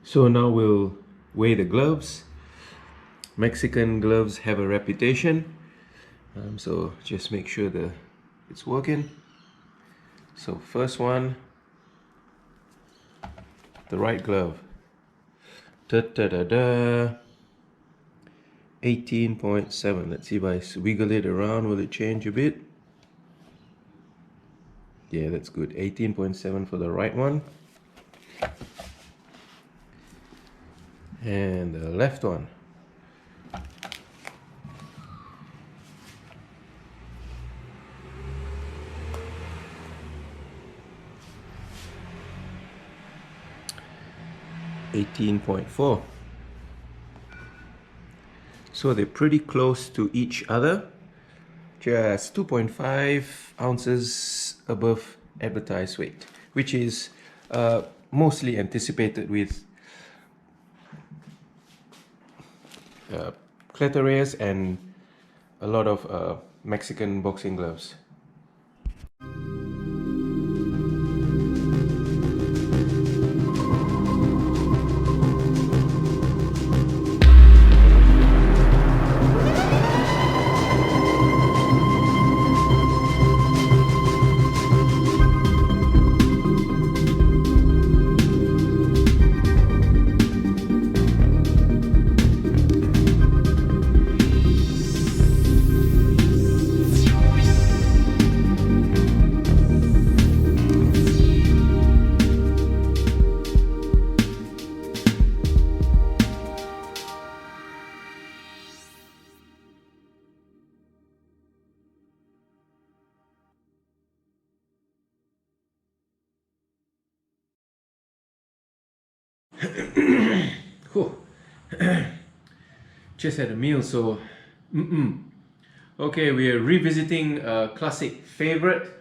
So now we'll weigh the gloves. Mexican gloves have a reputation, so just make sure it's working. So first one, the right glove. 18.7. Let's see if I wiggle it around, will it change a bit? Yeah, that's good. 18.7 for the right one. And the left one. $18.4. So they're pretty close to each other, just 2.5 ounces above advertised weight, which is mostly anticipated with Cleto Reyes and a lot of Mexican boxing gloves. Just had a meal, so okay, we are revisiting a classic favorite.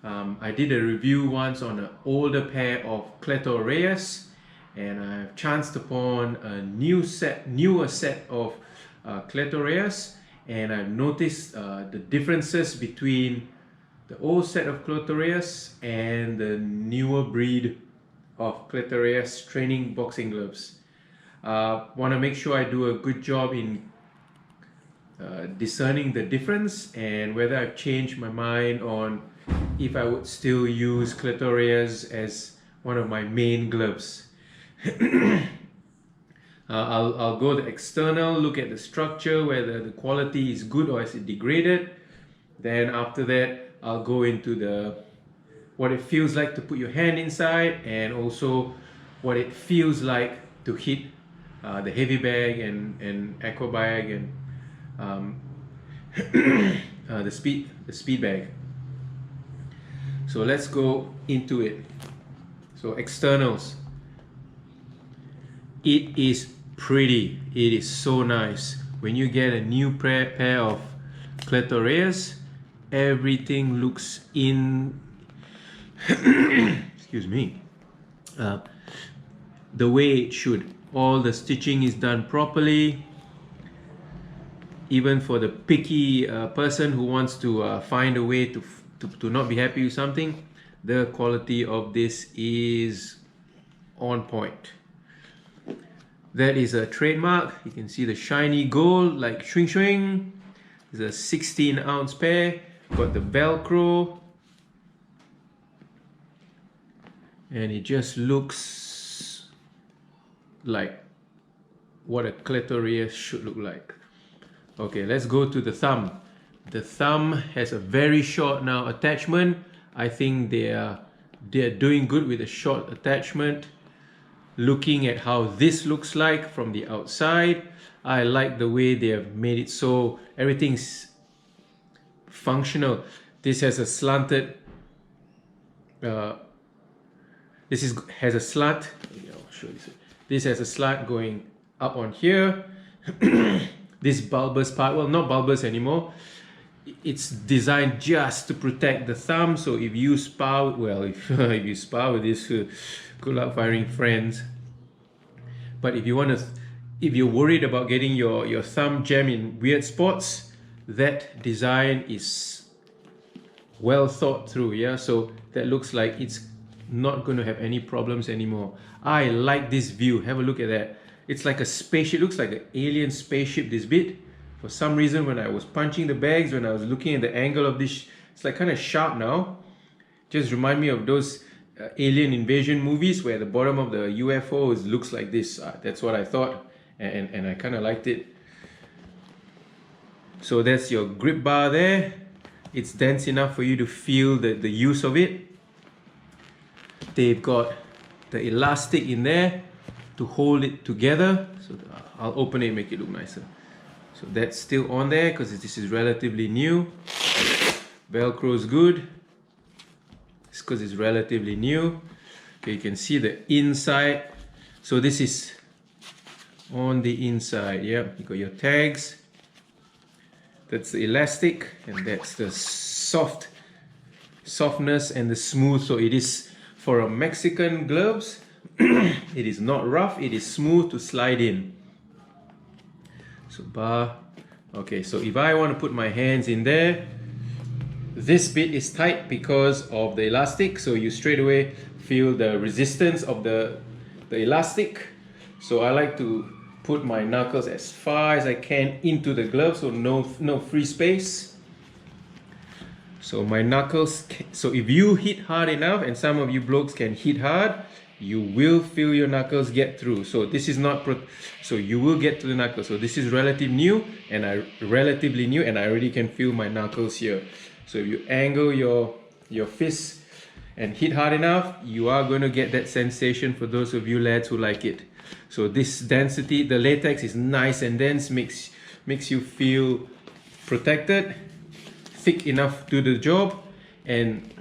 I did a review once on an older pair of Cleto Reyes, and I've chanced upon a newer set of Cleto Reyes, and I've noticed the differences between the old set of Cleto Reyes and the newer breed of Cleto Reyes training boxing gloves. Want to make sure I do a good job in discerning the difference and whether I've changed my mind on if I would still use Cleto Reyes as one of my main gloves. I'll go the external, look at the structure, whether the quality is good or is it degraded. Then after that, I'll go into what it feels like to put your hand inside, and also what it feels like to hit the heavy bag and aqua bag and the speed bag. So let's go into it. So externals. It is pretty. It is so nice. When you get a new pair of Cleto Reyes, everything looks excuse me, the way it should. All the stitching is done properly. Even for the picky person who wants to find a way to not be happy with something, the quality of this is on point. That is a trademark. You can see the shiny gold like swing swing. It's a 16-ounce pair. Got the Velcro, and it just looks like what a Cleto Reyes should look like. Okay, let's go to the thumb. The thumb has a very short now attachment. I think they're doing good with a short attachment. Looking at how this looks like from the outside, I like the way they have made it so everything's functional. This has a slanted has a slant. I'll show you. This has a slant going up on here. This bulbous part, well, not bulbous anymore. It's designed just to protect the thumb. So if you spar, well, if you spar with this, good luck firing friends. But if you're worried about getting your thumb jammed in weird spots, that design is well thought through. Yeah, so that looks like it's not going to have any problems anymore. I like this view. Have a look at that. It's like a spaceship. It looks like an alien spaceship, this bit. For some reason, when I was punching the bags, when I was looking at the angle of this, it's like kind of sharp now. Just remind me of those alien invasion movies where the bottom of the UFO looks like this. That's what I thought, and I kind of liked it. So that's your grip bar there. It's dense enough for you to feel the use of it. They've got the elastic in there to hold it together. So I'll open it and make it look nicer. So that's still on there because this is relatively new. Velcro is good. It's because it's relatively new. Okay, you can see the inside. So this is on the inside. Yeah, you got your tags. That's the elastic, and that's the softness and the smooth. So it is for a Mexican gloves. It is not rough. It is smooth to slide in. So bar. Okay, so if I want to put my hands in there, this bit is tight because of the elastic. So you straight away feel the resistance of the elastic. So I like to put my knuckles as far as I can into the glove, so no free space. So my knuckles, so if you hit hard enough, and some of you blokes can hit hard, you will feel your knuckles get through. So this is not, so you will get to the knuckles. So this is relatively new, and I already can feel my knuckles here. So if you angle your fists and hit hard enough, you are going to get that sensation for those of you lads who like it. So this density, the latex is nice and dense, makes you feel protected, thick enough to do the job, and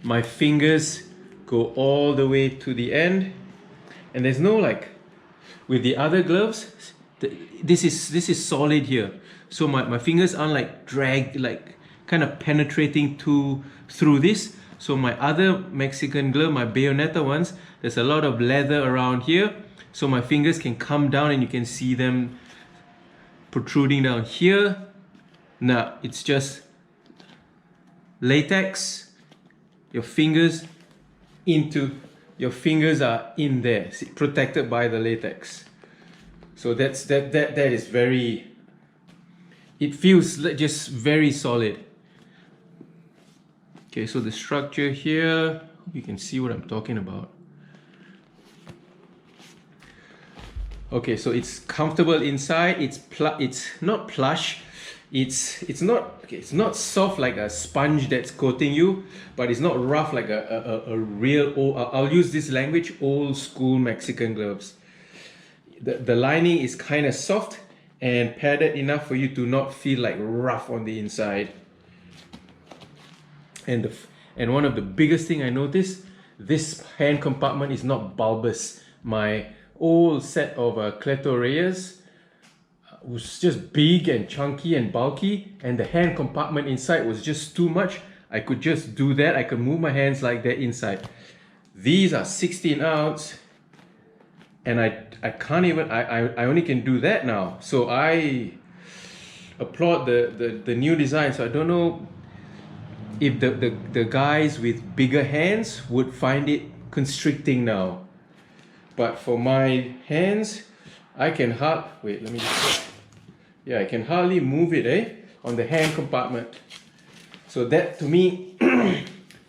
my fingers go all the way to the end, and there's no like with the other gloves. This is solid here, so my fingers aren't like dragged, like kind of penetrating through this. So my other Mexican glove, my Bayonetta ones, there's a lot of leather around here, so my fingers can come down and you can see them protruding down here. Now it's just latex. Your fingers are in there, see, protected by the latex. So that is very, it feels just very solid. Okay, so the structure here, you can see what I'm talking about. Okay, so it's comfortable inside. It's not plush. It's not soft like a sponge that's coating you, but it's not rough like a real old, I'll use this language, old school Mexican gloves. The lining is kind of soft and padded enough for you to not feel like rough on the inside. And one of the biggest thing I noticed, this hand compartment is not bulbous. My old set of Cleto Reyes was just big and chunky and bulky, and the hand compartment inside was just too much. I could just do that. I could move my hands like that inside. These are 16 ounce, and I can't even, I only can do that now. So I applaud the new design. So I don't know if the guys with bigger hands would find it constricting now. But for my hands, I can wait, let me just, yeah, I can hardly move it, on the hand compartment. So that to me,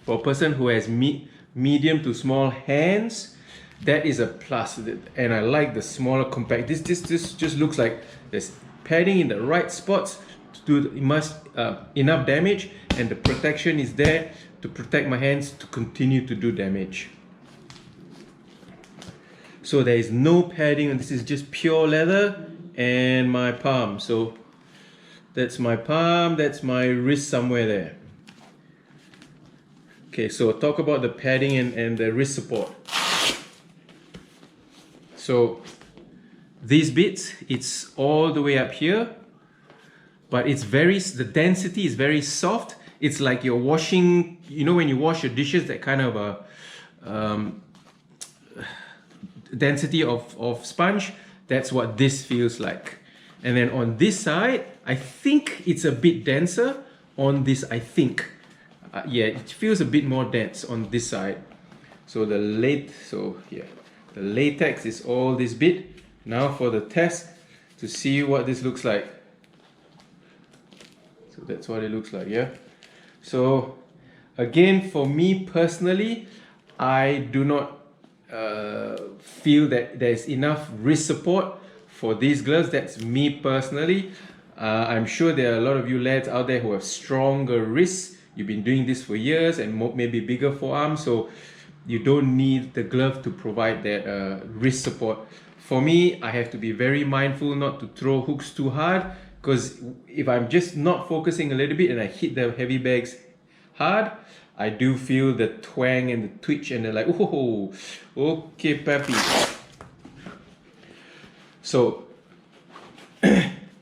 for a person who has medium to small hands, that is a plus. And I like the smaller compact. This just looks like there's padding in the right spots to do enough damage, and the protection is there to protect my hands to continue to do damage. So there is no padding, and this is just pure leather and my palm. So that's my palm, that's my wrist somewhere there. Okay, so talk about the padding and the wrist support. So these bits, it's all the way up here, but the density is very soft. It's like you're washing, you know, when you wash your dishes, that kind of a density of sponge. That's what this feels like. And then on this side, I think it's a bit denser on this, I think. Yeah, it feels a bit more dense on this side. So the latex is all this bit. Now for the test to see what this looks like. So that's what it looks like, yeah. So again, for me personally, I do not feel that there's enough wrist support for these gloves. That's me personally. I'm sure there are a lot of you lads out there who have stronger wrists. You've been doing this for years and maybe bigger forearms, so you don't need the glove to provide that wrist support. For me, I have to be very mindful not to throw hooks too hard, because if I'm just not focusing a little bit and I hit the heavy bags hard, I do feel the twang and the twitch, and they're like, oh, okay, papi. So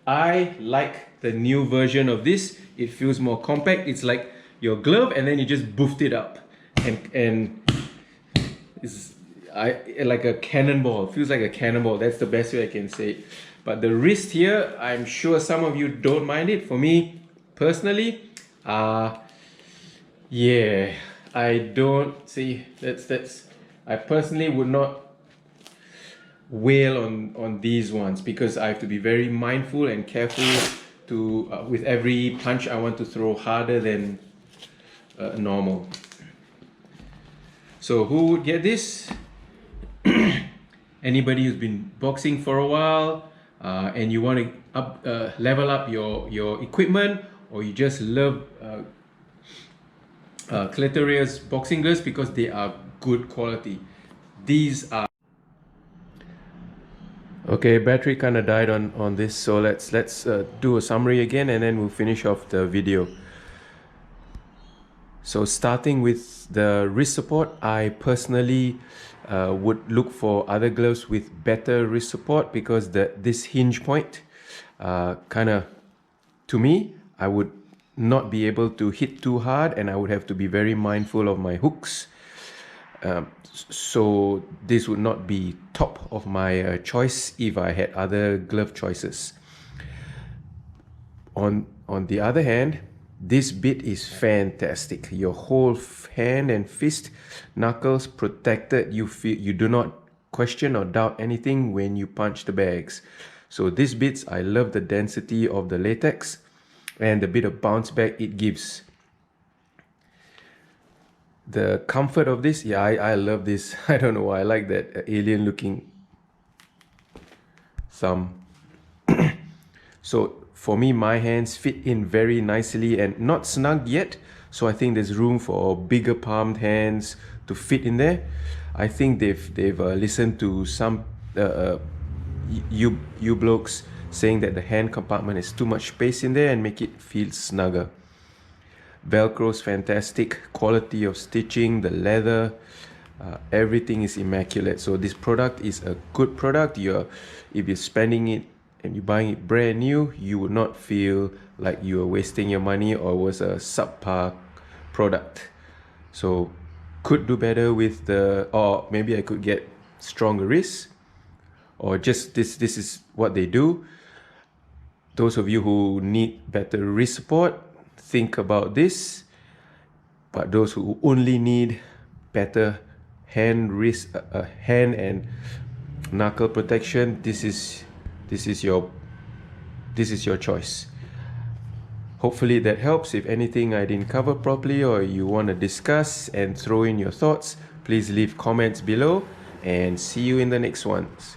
I like the new version of this. It feels more compact. It's like your glove and then you just boofed it up, and it's like a cannonball. It feels like a cannonball. That's the best way I can say it. But the wrist here, I'm sure some of you don't mind it. For me personally, yeah, I don't see that's I personally would not wail on these ones, because I have to be very mindful and careful to with every punch I want to throw harder than normal. So who would get this? Anybody who's been boxing for a while and you want to level up your equipment, or you just love Cleto Reyes boxing gloves because they are good quality. These are okay. Battery kind of died on this, so let's do a summary again and then we'll finish off the video. So starting with the wrist support, I personally would look for other gloves with better wrist support, because this hinge point kind of, to me, I would not be able to hit too hard and I would have to be very mindful of my hooks. So this would not be top of my choice if I had other glove choices. On the other hand, this bit is fantastic. Your whole hand and fist knuckles protected. You do not question or doubt anything when you punch the bags. So these bits, I love the density of the latex and the bit of bounce back it gives. The comfort of this, yeah, I love this. I don't know why I like that alien looking thumb. So for me, my hands fit in very nicely and not snug yet. So I think there's room for bigger palmed hands to fit in there. I think they've listened to some you blokes saying that the hand compartment is too much space in there and make it feel snugger. Velcro's fantastic, quality of stitching, the leather, everything is immaculate. So this product is a good product. If you're spending it and you're buying it brand new, you would not feel like you are wasting your money or was a subpar product. So could do better with or maybe I could get stronger wrists, or just this is what they do. Those of you who need better wrist support, think about this. But those who only need better hand and knuckle protection, this is your choice. Hopefully that helps. If anything I didn't cover properly or you want to discuss and throw in your thoughts, please leave comments below, and see you in the next ones.